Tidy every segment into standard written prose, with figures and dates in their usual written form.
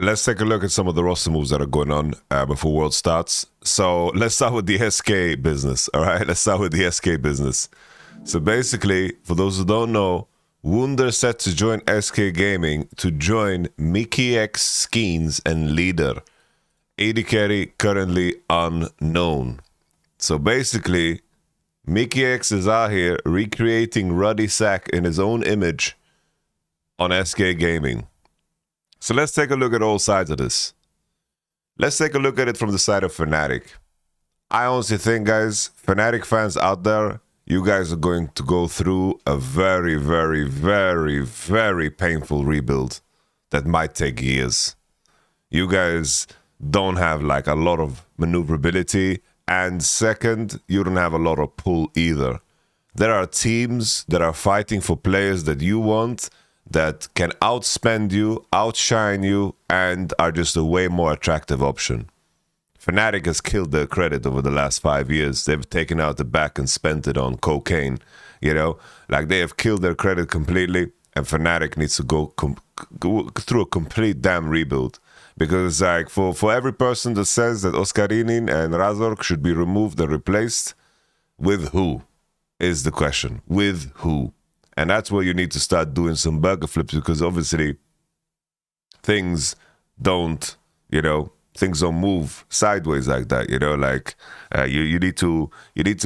let's take a look at some of the roster moves that are going on before World starts. So let's start with the SK business, all right? Let's start with the SK business. So basically, for those who don't know, Wunder set to join SK Gaming to join Mickey X Skins and Leader. AD carry currently unknown. So basically, Mickey X is out here recreating Ruddy Sack in his own image on SK Gaming. So let's take a look at all sides of this. Let's take a look at it from the side of Fnatic. I honestly think, guys, Fnatic fans out there, you guys are going to go through a very, very, very, very painful rebuild that might take years. You guys don't have like a lot of maneuverability, and second, you don't have a lot of pull either. There are teams that are fighting for players that you want, that can outspend you, outshine you, and are just a way more attractive option. Fnatic has killed their credit over the last 5 years. They've taken out the back and spent it on cocaine. You know, like they have killed their credit completely, and Fnatic needs to go through a complete damn rebuild. Because like for every person that says that Oscarinin and Razork should be removed and replaced, with who is the question? With who? And that's where you need to start doing some burger flips, because obviously things don't, things don't move sideways like that. Like you need to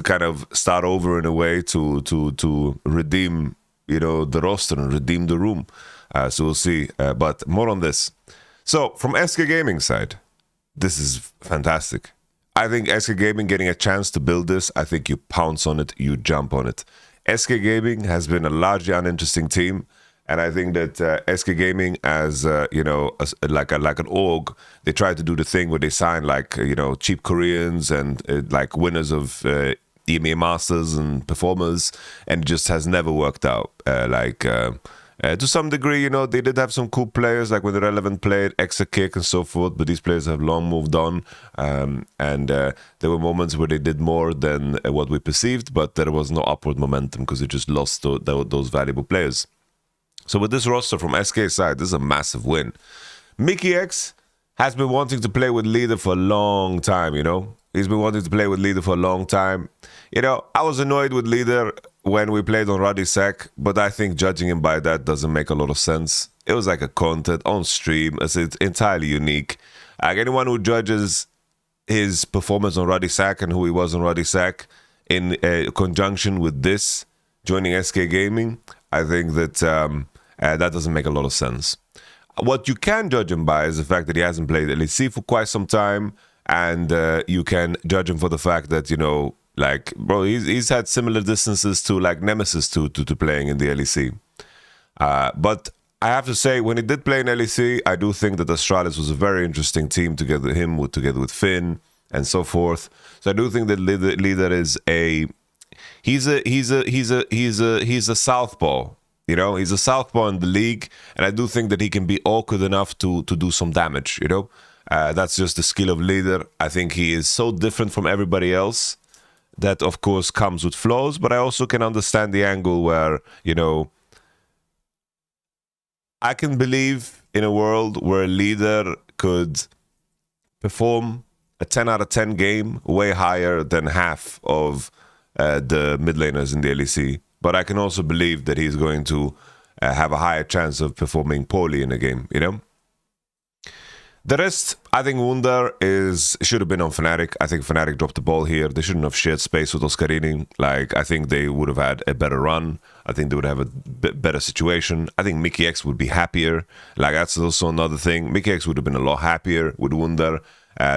kind of start over in a way to redeem, the roster and redeem the room. So we'll see. But more on this. So from SK Gaming side, this is fantastic. I think SK Gaming getting a chance to build this, I think you pounce on it, you jump on it. SK Gaming has been a largely uninteresting team, and I think that SK Gaming, as like an org, they try to do the thing where they sign like cheap Koreans and like winners of EMEA Masters and performers, and it just has never worked out. To some degree, they did have some cool players, like when the Relevant played, Exa Kick and so forth, but these players have long moved on. And there were moments where they did more than what we perceived, but there was no upward momentum because they just lost those valuable players. So with this roster from SK side, this is a massive win. Mickey X has been wanting to play with Leader for a long time, He's been wanting to play with Leader for a long time. I was annoyed with Leader when we played on Ruddy Sack, but I think judging him by that doesn't make a lot of sense. It was like a content on stream. It's entirely unique. Like anyone who judges his performance on Ruddy Sack and who he was on Ruddy Sack in conjunction with this, joining SK Gaming, I think that that doesn't make a lot of sense. What you can judge him by is the fact that he hasn't played LEC for quite some time, and you can judge him for the fact that, like, bro, he's had similar distances to like Nemesis to playing in the LEC. But I have to say, when he did play in LEC, I do think that Astralis was a very interesting team together with Finn and so forth. So I do think that Leader is he's a southpaw. He's a southpaw in the league, and I do think that he can be awkward enough to do some damage. That's just the skill of Leader. I think he is so different from everybody else. That, of course, comes with flaws, but I also can understand the angle where, I can believe in a world where a Leader could perform a 10 out of 10 game way higher than half of the mid laners in the LEC. But I can also believe that he's going to have a higher chance of performing poorly in a game, The rest, I think Wunder should have been on Fnatic. I think Fnatic dropped the ball here. They shouldn't have shared space with Oscarinin. Like, I think they would have had a better run. I think they would have a better situation. I think Mickey X would be happier. Like, that's also another thing. Mickey X would have been a lot happier with Wunder.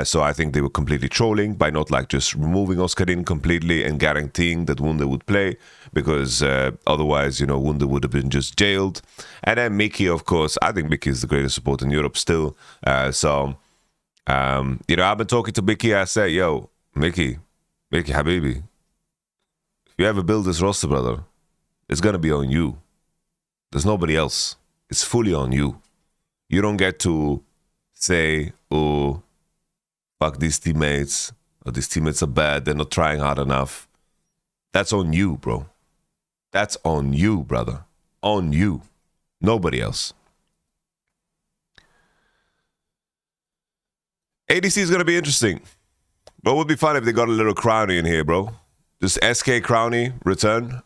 So I think they were completely trolling by not like just removing Oscarinin completely and guaranteeing that Wunder would play, because otherwise, Wunder would have been just jailed. And then Mickey, of course, I think Mickey is the greatest support in Europe still. I've been talking to Mickey. I say, yo, Mickey, Habibi, if you ever build this roster, brother, it's going to be on you. There's nobody else. It's fully on you. You don't get to say, oh, fuck these teammates, or these teammates are bad, they're not trying hard enough. That's on you, bro. That's on you, brother. On you. Nobody else. ADC is going to be interesting. But it would be fun if they got a little Crowny in here, bro. Just SK Crowny return.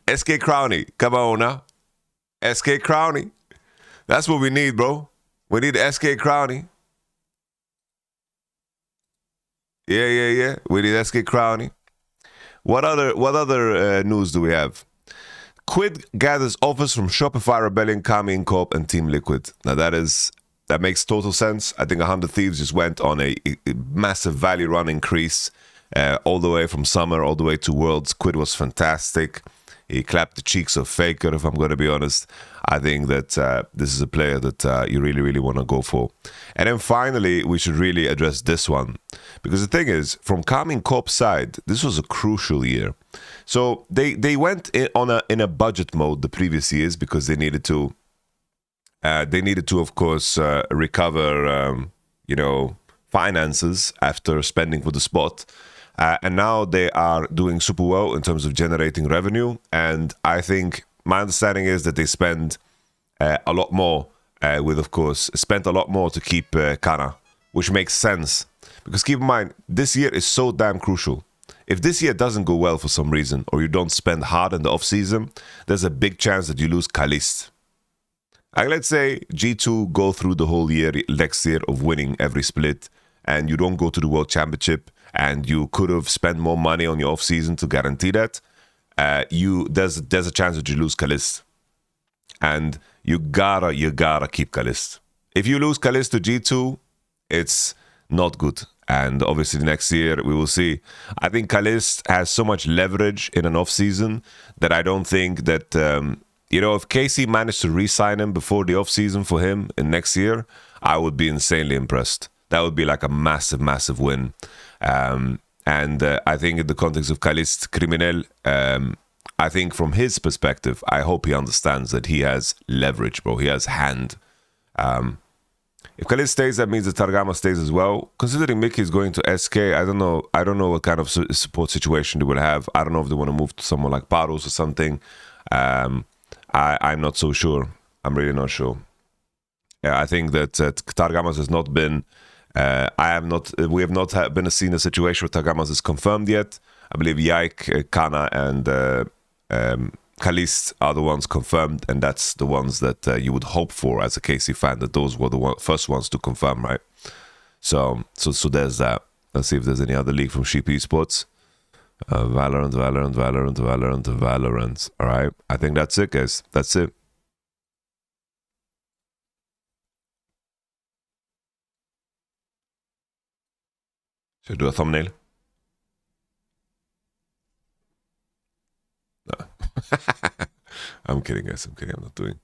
SK Crowny. Come on now. SK Crowny. That's what we need, bro. We need SK Crowny. Yeah. We need SK Crowny. What other news do we have? Quid gathers offers from Shopify, Rebellion, Kami Incorp, and Team Liquid. Now that makes total sense. I think 100 Thieves just went on a massive value run increase all the way from summer all the way to Worlds. Quid was fantastic. He clapped the cheeks of Faker, if I'm going to be honest. I think that this is a player that you really, really want to go for. And then finally, we should really address this one. Because the thing is, from Carmine Corp's side, this was a crucial year. So they went in a budget mode the previous years because they needed to, of course, recover, finances after spending for the spot. And now they are doing super well in terms of generating revenue. And I think my understanding is that they spend a lot more spent a lot more to keep Kana, which makes sense. Because keep in mind, this year is so damn crucial. If this year doesn't go well for some reason, or you don't spend hard in the off-season, there's a big chance that you lose Kalist. Like, let's say G2 go through the whole year next year of winning every split, and you don't go to the World Championship, and you could have spent more money on your off-season to guarantee that, there's a chance that you lose Kalist. And you gotta keep Kalist. If you lose Kalist to G2, it's not good. And obviously next year we will see. I think Kalist has so much leverage in an off-season that I don't think that, if KC managed to re-sign him before the off-season for him in next year, I would be insanely impressed. That would be like a massive, massive win. And I think in the context of Kalist Criminel, I think from his perspective, I hope he understands that he has leverage, bro. He has hand. If Kalist stays, that means that Targama stays as well. Considering Mickey is going to SK, I don't know what kind of support situation they will have. I don't know if they want to move to someone like Paros or something. I'm not so sure. I'm really not sure. Yeah, I think that Targamas has not been. We have not been seen a situation where Targamas is confirmed yet. I believe Yike, Kana, and Kalist are the ones confirmed, and that's the ones that you would hope for as a KC fan, that those were the first ones to confirm, right? So there's that. Let's see if there's any other league from Sheep Esports. Valorant. All right, I think that's it, guys. That's it. Should I do a thumbnail? No. I'm kidding, guys. I'm not doing.